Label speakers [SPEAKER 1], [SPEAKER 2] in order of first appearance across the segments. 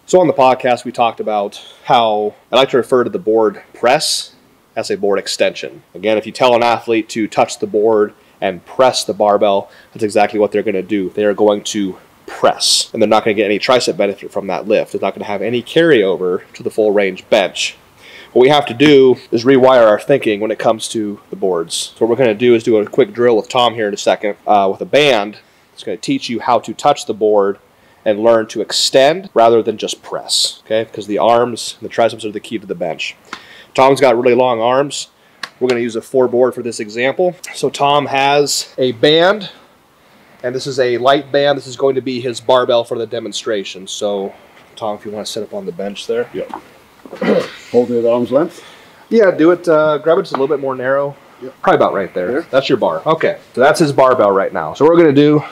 [SPEAKER 1] So on the podcast, we talked about how I like to refer to the board press as a board extension. Again, if you tell an athlete to touch the board and press the barbell, that's exactly what they're going to do. They are going to press, and they're not going to get any tricep benefit from that lift. It's not going to have any carryover to the full range bench. What we have to do is rewire our thinking when it comes to the boards. So what we're going to do is do a quick drill with Tom here in a second with a band. It's going to teach you how to touch the board and learn to extend rather than just press, okay? Because the arms and the triceps are the key to the bench. Tom's got really long arms. We're going to use a 4 board for this example. So Tom has a band, and this is a light band. This is going to be his barbell for the demonstration. So Tom, if you want to set up on the bench there.
[SPEAKER 2] Yep. Hold it at arm's length?
[SPEAKER 1] Yeah, do it. Grab it just a little bit more narrow. Yep. Probably about right there. That's your bar. Okay, so that's his barbell right now. So what we're going to do,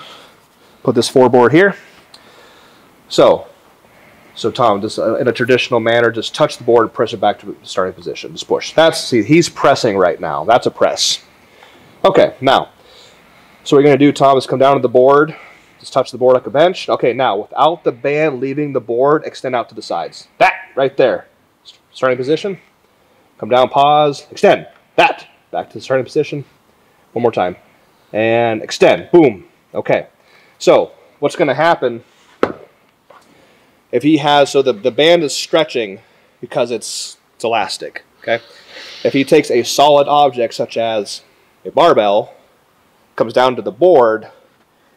[SPEAKER 1] put this 4 board here. So Tom, just in a traditional manner, just touch the board, press it back to the starting position. Just push. See, he's pressing right now. That's a press. Okay, now, so what you're going to do, Tom, is come down to the board. Just touch the board like a bench. Okay, now, without the band leaving the board, extend out to the sides. That, right there. Starting position. Come down, pause, extend. That, back to the starting position. One more time. And extend. Boom. Okay. So, what's going to happen if he has, so the band is stretching because it's elastic, okay? If he takes a solid object such as a barbell, comes down to the board,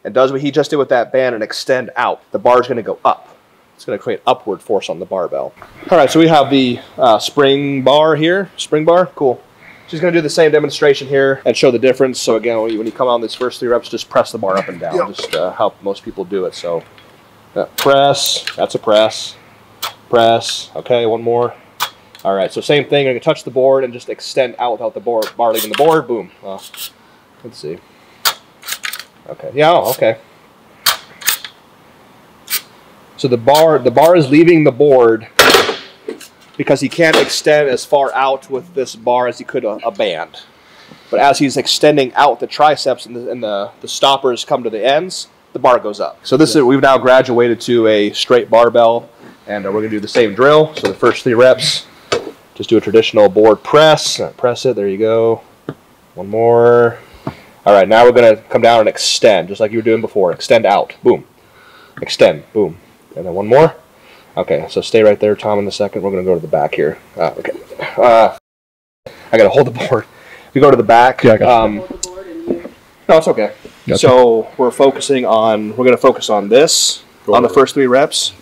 [SPEAKER 1] and does what he just did with that band and extend out, the bar is going to go up. It's going to create upward force on the barbell. All right, so we have the spring bar here, spring bar, cool. She's going to do the same demonstration here and show the difference. So again, when you come on these first 3 reps, just press the bar up and down, just how most people do it. So press, that's a press, press, okay, one more. All right, so same thing, I'm going to touch the board and just extend out without the bar leaving the board, boom. Let's see. Okay, yeah, okay. So the bar is leaving the board because he can't extend as far out with this bar as he could a band. But as he's extending out the triceps and the stoppers come to the ends, the bar goes up. So we've now graduated to a straight barbell, and we're going to do the same drill. So the first 3 reps, just do a traditional board press. Press it, there you go. One more. All right, now we're going to come down and extend, just like you were doing before. Extend out, boom. Extend, boom. And then one more. Okay, so stay right there, Tom, in a second. We're going to go to the back here. Okay. I got to hold the board. We go to the back.
[SPEAKER 2] Yeah, I got
[SPEAKER 1] no, it's okay. Gotcha. So we're going to focus on this, on the first 3 reps.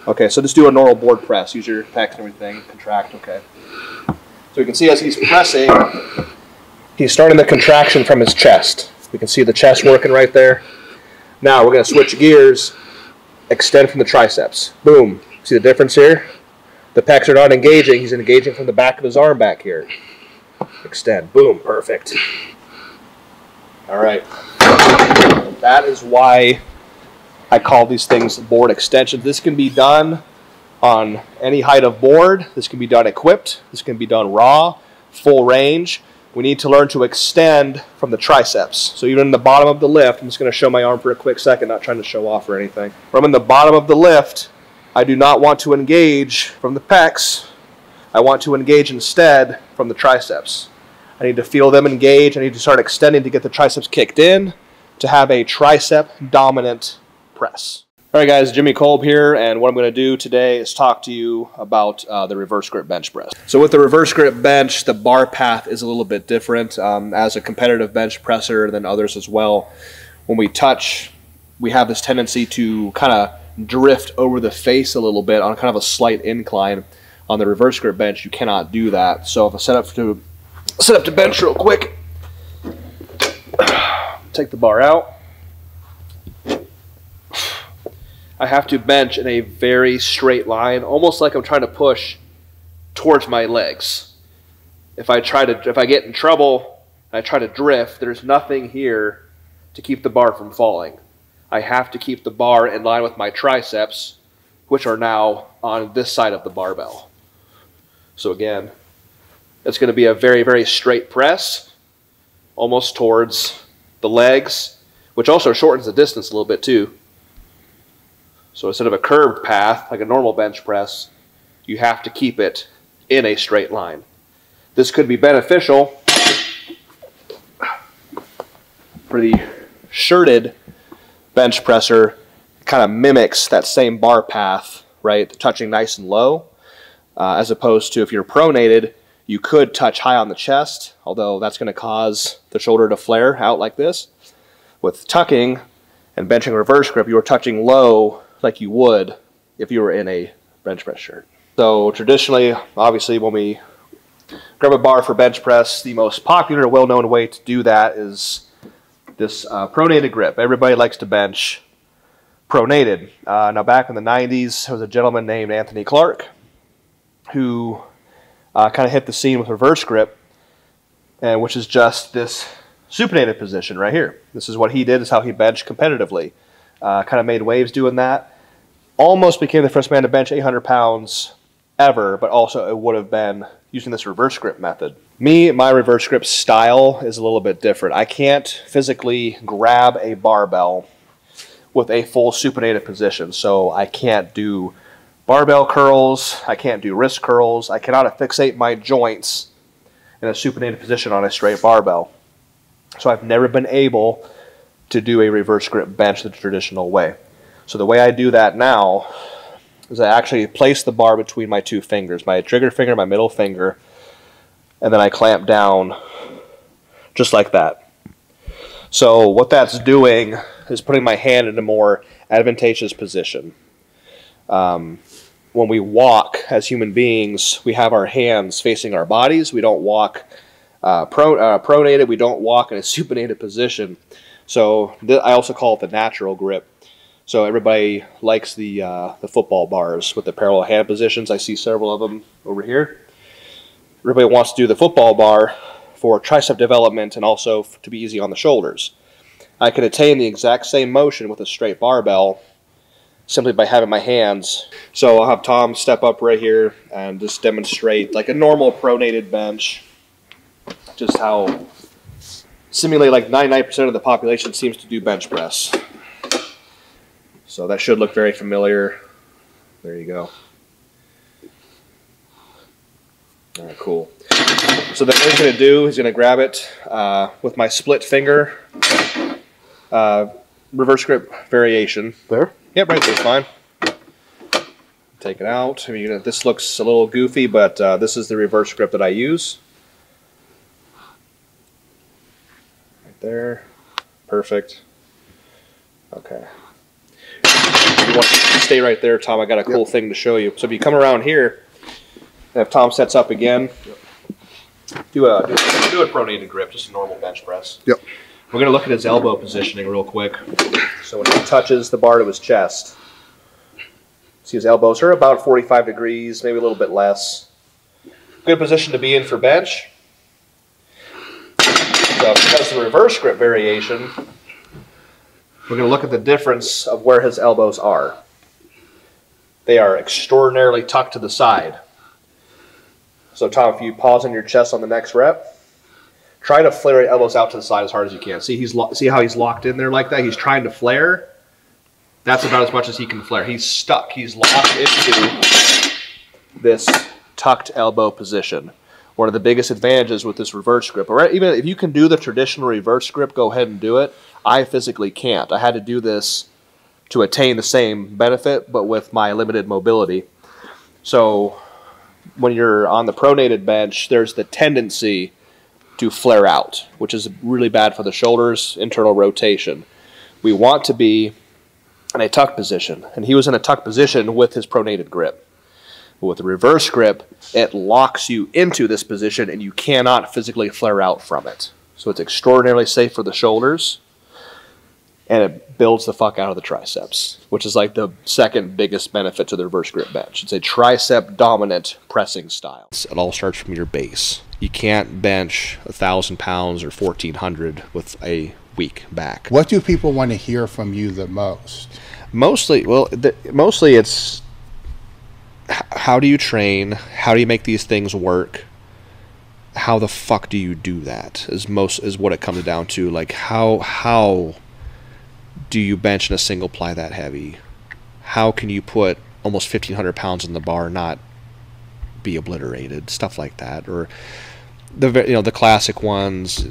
[SPEAKER 1] Okay, so just do a normal board press. Use your pecs and everything, contract, okay. So you can see as he's pressing, he's starting the contraction from his chest. You can see the chest working right there. Now we're going to switch gears, extend from the triceps. Boom. See the difference here? The pecs are not engaging. He's engaging from the back of his arm back here. Extend. Boom. Perfect. All right. That is why I call these things board extensions. This can be done on any height of board. This can be done equipped. This can be done raw, full range. We need to learn to extend from the triceps. So even in the bottom of the lift, I'm just going to show my arm for a quick second, not trying to show off or anything. When I'm in the bottom of the lift, I do not want to engage from the pecs. I want to engage instead from the triceps. I need to feel them engage. I need to start extending to get the triceps kicked in to have a tricep dominant press. All right, guys, Jimmy Kolb here, and what I'm going to do today is talk to you about the reverse grip bench press. So with the reverse grip bench, the bar path is a little bit different. As a competitive bench presser than others as well, when we touch, we have this tendency to kind of drift over the face a little bit on kind of a slight incline. On the reverse grip bench, you cannot do that. So if I set up to bench real quick, take the bar out. I have to bench in a very straight line, almost like I'm trying to push towards my legs. If I get in trouble and I try to drift, there's nothing here to keep the bar from falling. I have to keep the bar in line with my triceps, which are now on this side of the barbell. So again, it's going to be a very, very straight press, almost towards the legs, which also shortens the distance a little bit too. So instead of a curved path, like a normal bench press, you have to keep it in a straight line. This could be beneficial for the shirted bench presser. Kind of mimics that same bar path, right? Touching nice and low, as opposed to if you're pronated, you could touch high on the chest, although that's going to cause the shoulder to flare out like this. With tucking and benching reverse grip, you are touching low like you would if you were in a bench press shirt. So traditionally, obviously, when we grab a bar for bench press, the most popular, well-known way to do that is this pronated grip. Everybody likes to bench pronated. Now back in the 90s, there was a gentleman named Anthony Clark who kind of hit the scene with reverse grip, and which is just this supinated position right here. This is what he did, is how he benched competitively. Kind of made waves doing that. Almost became the first man to bench 800 pounds ever, but also it would have been using this reverse grip method. My reverse grip style is a little bit different. I can't physically grab a barbell with a full supinated position, so I can't do barbell curls, I can't do wrist curls, I cannot fixate my joints in a supinated position on a straight barbell. So I've never been able to do a reverse grip bench the traditional way. So the way I do that now is I actually place the bar between my two fingers, my trigger finger, my middle finger, and then I clamp down just like that. So what that's doing is putting my hand in a more advantageous position. When we walk as human beings, we have our hands facing our bodies. We don't walk pronated. We don't walk in a supinated position. So I also call it the natural grip. So everybody likes the football bars with the parallel hand positions. I see several of them over here. Everybody wants to do the football bar for tricep development and also to be easy on the shoulders. I can attain the exact same motion with a straight barbell simply by having my hands. So I'll have Tom step up right here and just demonstrate like a normal pronated bench, just how simulate like 99% of the population seems to do bench press. So that should look very familiar. There you go. All right, cool. So then what he's going to do, he's going to grab it with my split finger, reverse grip variation.
[SPEAKER 2] There?
[SPEAKER 1] Yep, right there's fine. Take it out. I mean, this looks a little goofy, but this is the reverse grip that I use. Right there. Perfect. Okay. You want to stay right there, Tom. I got a cool thing to show you. So if you come around here, and if Tom sets up again, do a pronated grip, just a normal bench press.
[SPEAKER 2] Yep.
[SPEAKER 1] We're going to look at his elbow positioning real quick. So when he touches the bar to his chest, see his elbows are about 45 degrees, maybe a little bit less. Good position to be in for bench. So because of the reverse grip variation, we're going to look at the difference of where his elbows are. They are extraordinarily tucked to the side. So Tom, if you pause on your chest on the next rep, try to flare your elbows out to the side as hard as you can. See how he's locked in there like that? He's trying to flare. That's about as much as he can flare. He's stuck. He's locked into this tucked elbow position. One of the biggest advantages with this reverse grip. Or even if you can do the traditional reverse grip, go ahead and do it. I physically can't. I had to do this to attain the same benefit, but with my limited mobility. So when you're on the pronated bench, there's the tendency to flare out, which is really bad for the shoulders, internal rotation. We want to be in a tuck position, and he was in a tuck position with his pronated grip. But with the reverse grip, it locks you into this position, and you cannot physically flare out from it. So it's extraordinarily safe for the shoulders, and it builds the fuck out of the triceps, which is like the second biggest benefit to the reverse grip bench. It's a tricep dominant pressing style. It all starts from your base. You can't bench 1,000 pounds or 1,400 with a weak back.
[SPEAKER 3] What do people want to hear from you the most?
[SPEAKER 1] Mostly, well, mostly it's how do you train? How do you make these things work? How the fuck do you do that? Is what it comes down to. Like how do you bench in a single ply that heavy? how can you put almost 1,500 pounds in the bar and not be obliterated, stuff like that. Or the classic ones,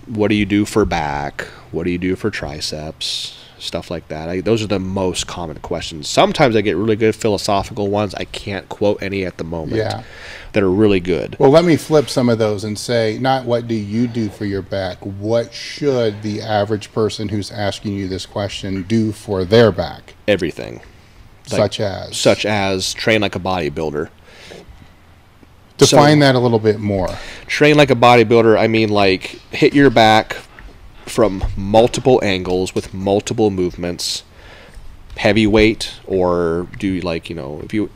[SPEAKER 1] what do you do for back, what do you do for triceps, stuff like that. Those are the most common questions. Sometimes I get really good philosophical ones. I can't quote any at the moment that are really good.
[SPEAKER 3] Well, let me flip some of those and say, not what do you do for your back, what should the average person who's asking you this question do for their back?
[SPEAKER 1] Everything.
[SPEAKER 3] Such
[SPEAKER 1] as train like a bodybuilder.
[SPEAKER 3] Define that a little bit more.
[SPEAKER 1] Train like a bodybuilder, I mean, like, hit your back from multiple angles with multiple movements, heavy weight, or do, like, if you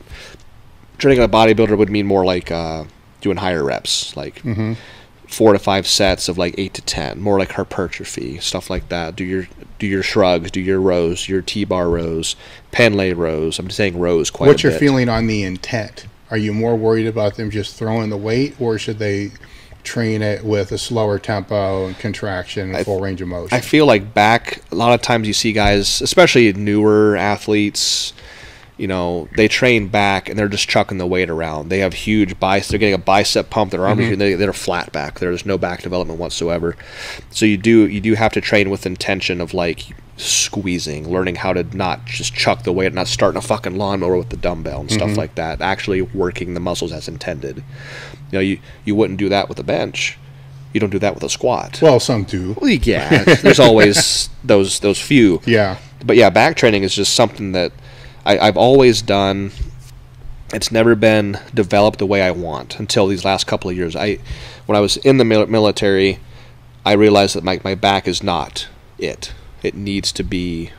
[SPEAKER 1] training like a bodybuilder would mean more like doing higher reps, like 4 to 5 sets of like 8 to 10, more like hypertrophy, stuff like that. Do your shrugs, do your rows, your T-bar rows, pen lay rows. I'm just saying rows quite a bit.
[SPEAKER 3] What's your feeling on the intent? Are you more worried about them just throwing the weight, or should they train it with a slower tempo and contraction and full range of motion?
[SPEAKER 1] I feel like back, a lot of times you see guys, especially newer athletes, they train back and they're just chucking the weight around. They have huge biceps. They're getting a bicep pump. Their arms, they're flat back. There's no back development whatsoever. So you do have to train with intention of like squeezing, learning how to not just chuck the weight, not starting a fucking lawnmower with the dumbbell and stuff like that. Actually working the muscles as intended. You wouldn't do that with a bench. You don't do that with a squat.
[SPEAKER 3] Well, some do.
[SPEAKER 1] Well, yeah, there's always those few.
[SPEAKER 3] Yeah.
[SPEAKER 1] But yeah, back training is just something that I've always done. It's never been developed the way I want until these last couple of years. When I was in the military, I realized that my back is not it. It needs to be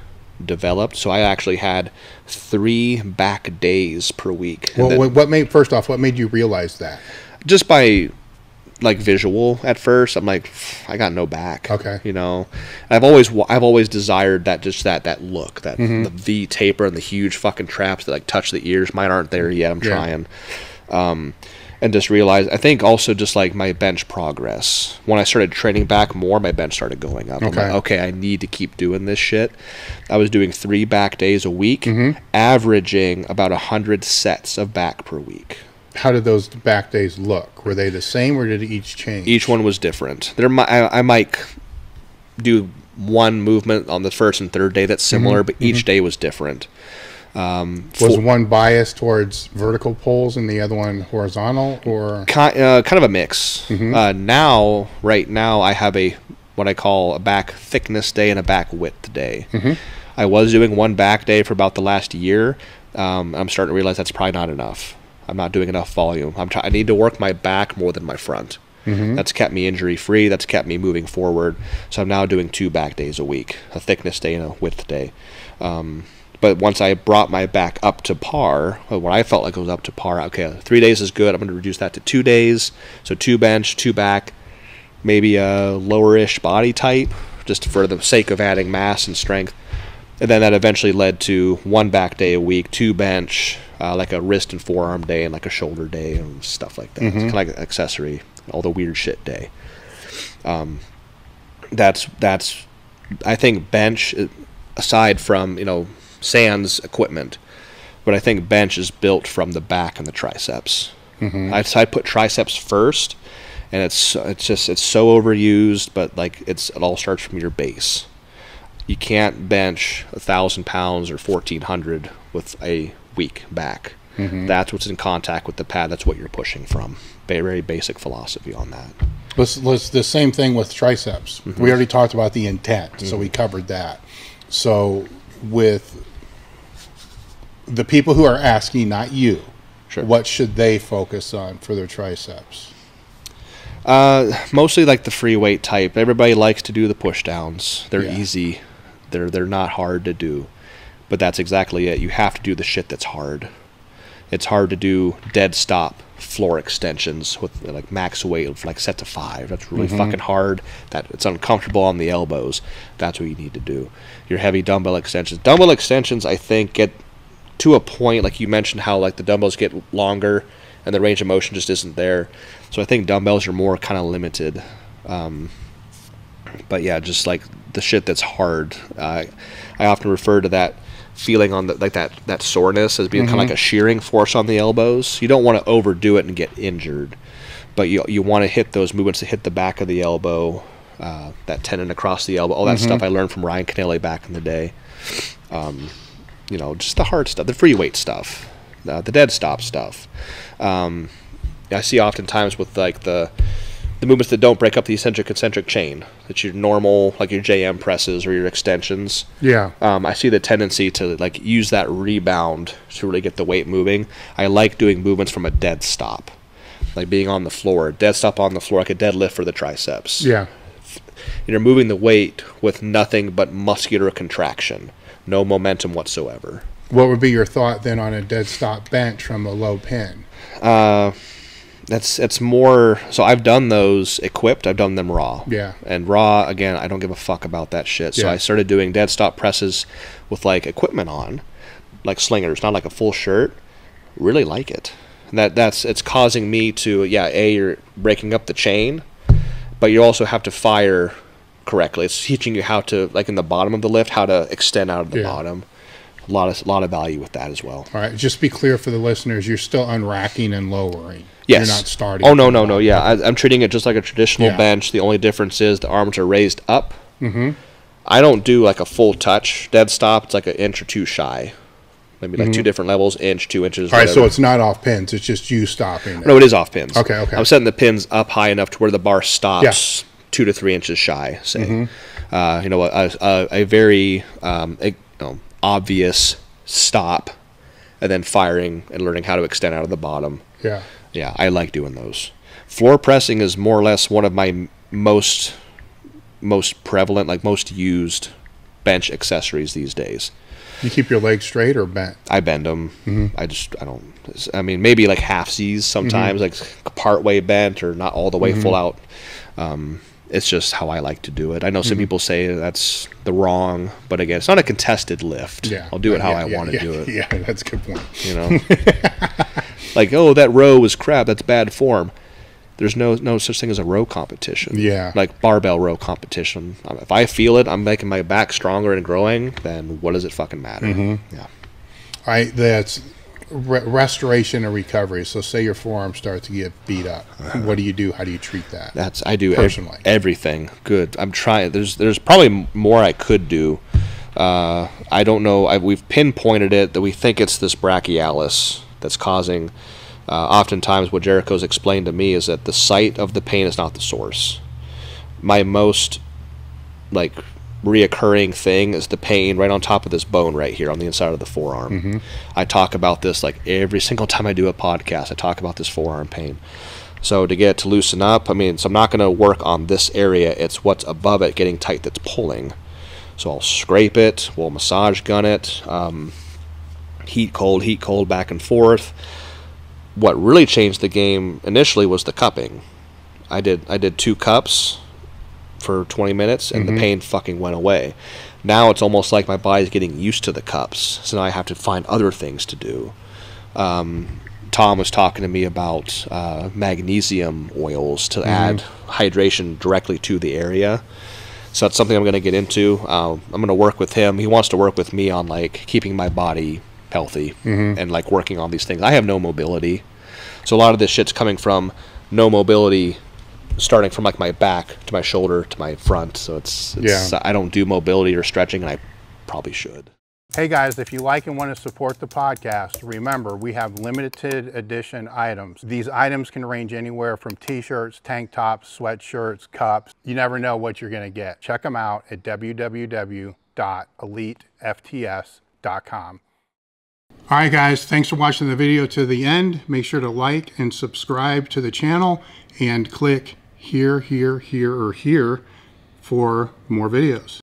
[SPEAKER 1] developed. So I actually had 3 back days per week.
[SPEAKER 3] Well, what made you realize that?
[SPEAKER 1] Just by like visual at first. I'm like, I got no back.
[SPEAKER 3] Okay.
[SPEAKER 1] I've always desired that, just that look, that the V taper and the huge fucking traps that like touch the ears. Mine aren't there yet. I'm trying. And just realized, I think also just like my bench progress. When I started training back more, my bench started going up. I'm like, okay, I need to keep doing this shit. I was doing 3 back days a week, averaging about 100 sets of back per week.
[SPEAKER 3] How did those back days look? Were they the same, or did each change?
[SPEAKER 1] Each one was different. I might do one movement on the first and third day that's similar, but each day was different.
[SPEAKER 3] Was one biased towards vertical pulls and the other one horizontal, or
[SPEAKER 1] kind of a mix? Right now, I have what I call a back thickness day and a back width day. I was doing one back day for about the last year. I'm starting to realize that's probably not enough. I'm not doing enough volume. I need to work my back more than my front. That's kept me injury free. That's kept me moving forward. So I'm now doing 2 back days a week, a thickness day and a width day. But once I brought my back up to par, when I felt like it was up to par, okay, 3 days is good. I'm going to reduce that to 2 days. So 2 bench, 2 back, maybe a lower-ish body type, just for the sake of adding mass and strength. And then that eventually led to 1 back day a week, 2 bench, like a wrist and forearm day, and like a shoulder day and stuff like that. It's kind of like an accessory, all the weird shit day. That's I think bench, aside from, sans equipment, but I think bench is built from the back and the triceps. I put triceps first, and it's so overused, but like it all starts from your base. You can't bench 1,000 pounds or 1,400 with a weak back. That's what's in contact with the pad. That's what you're pushing from. Very basic philosophy on that.
[SPEAKER 3] Let's the same thing with triceps. We already talked about the intent, so we covered that. So with the people who are asking, not you, what should they focus on for their triceps?
[SPEAKER 1] Mostly like the free weight type. Everybody likes to do the push downs. They're easy. They're not hard to do. But that's exactly it. You have to do the shit that's hard. It's hard to do dead stop floor extensions with like max weight of like set to 5. That's really fucking hard. That it's uncomfortable on the elbows. That's what you need to do. Your heavy dumbbell extensions. Dumbbell extensions, I think, get to a point, like you mentioned, how like the dumbbells get longer and the range of motion just isn't there. So I think dumbbells are more kind of limited. But yeah, just like the shit that's hard. I often refer to that feeling on the, like that soreness as being kind of like a shearing force on the elbows. You don't want to overdo it and get injured, but you want to hit those movements to hit the back of the elbow, that tendon across the elbow, all that stuff I learned from Ryan Canelli back in the day. You know, just the hard stuff, the free weight stuff, the dead stop stuff. I see oftentimes with like the movements that don't break up the eccentric concentric chain, that's your normal, like your JM presses or your extensions.
[SPEAKER 3] Yeah.
[SPEAKER 1] I see the tendency to like use that rebound to really get the weight moving. I like doing movements from a dead stop, like being on the floor, dead stop on the floor, like a deadlift for the triceps.
[SPEAKER 3] Yeah.
[SPEAKER 1] You're moving the weight with nothing but muscular contraction, no momentum whatsoever.
[SPEAKER 3] What would be your thought then on a dead stop bench from a low pin?
[SPEAKER 1] It's more, so I've done those equipped, I've done them raw.
[SPEAKER 3] Yeah.
[SPEAKER 1] And raw, again, I don't give a fuck about that shit. So I started doing dead stop presses with like equipment on, like slingers, not like a full shirt. Really like it. And it's causing me to, you're breaking up the chain, but you also have to fire correctly. It's teaching you how to, like in the bottom of the lift, how to extend out of the bottom. A lot of value with that as well.
[SPEAKER 3] All right, just be clear for the listeners, you're still unracking and lowering.
[SPEAKER 1] Yes.
[SPEAKER 3] You're not starting.
[SPEAKER 1] Oh, no. Yeah, I'm treating it just like a traditional bench. The only difference is the arms are raised up. I don't do like a full touch dead stop. It's like an inch or two shy. Maybe like two different levels, inch, 2 inches.
[SPEAKER 3] All right, so it's not off pins. It's just you stopping it.
[SPEAKER 1] No, it is off pins.
[SPEAKER 3] Okay.
[SPEAKER 1] I'm setting the pins up high enough to where the bar stops 2 to 3 inches shy, say. You know, a very obvious stop, and then firing and learning how to extend out of the bottom. Yeah, I like doing those. Floor pressing is more or less one of my most prevalent, like most used bench accessories these days.
[SPEAKER 3] You keep your legs straight or bent?
[SPEAKER 1] I bend them. I mean, maybe like halfsies sometimes, like part way bent or not all the way full out. It's just how I like to do it. I know some people say that's the wrong, but again, it's not a contested lift. I'll do it how I want to do it.
[SPEAKER 3] Yeah, that's a good point.
[SPEAKER 1] You know, like, oh, that row was crap. That's bad form. There's no such thing as a row competition. Yeah, like barbell row competition. If I feel it, I'm making my back stronger and growing. Then what does it fucking matter? Yeah.
[SPEAKER 3] All right, that's restoration and recovery. So say your forearm starts to get beat up. What do you do? How do you treat that?
[SPEAKER 1] I do
[SPEAKER 3] personally
[SPEAKER 1] everything. Good. I'm trying. There's probably more I could do. I don't know. We've pinpointed it that we think it's this brachialis that's causing. Oftentimes, what Jericho's explained to me is that the site of the pain is not the source. My most reoccurring thing is the pain right on top of this bone right here on the inside of the forearm. I talk about this like every single time I do a podcast. I talk about this forearm pain. So to get it to loosen up, I mean, so I'm not going to work on this area. It's what's above it getting tight that's pulling. So I'll scrape it. We'll massage gun it. Heat, cold, back and forth. What really changed the game initially was the cupping. I did 2 cups for 20 minutes, and the pain fucking went away. Now it's almost like my body's getting used to the cups, so now I have to find other things to do. Tom was talking to me about magnesium oils to add hydration directly to the area. So that's something I'm going to get into. I'm going to work with him. He wants to work with me on like keeping my body healthy and like working on these things. I have no mobility, so a lot of this shit's coming from no mobility, starting from like my back to my shoulder to my front. So it's I don't do mobility or stretching, and I probably should.
[SPEAKER 3] Hey guys, if you like and want to support the podcast, remember we have limited edition items. These items can range anywhere from t-shirts, tank tops, sweatshirts, cups. You never know what you're going to get. Check them out at www.elitefts.com. All right guys, thanks for watching the video to the end. Make sure to like and subscribe to the channel and click here, or here for more videos.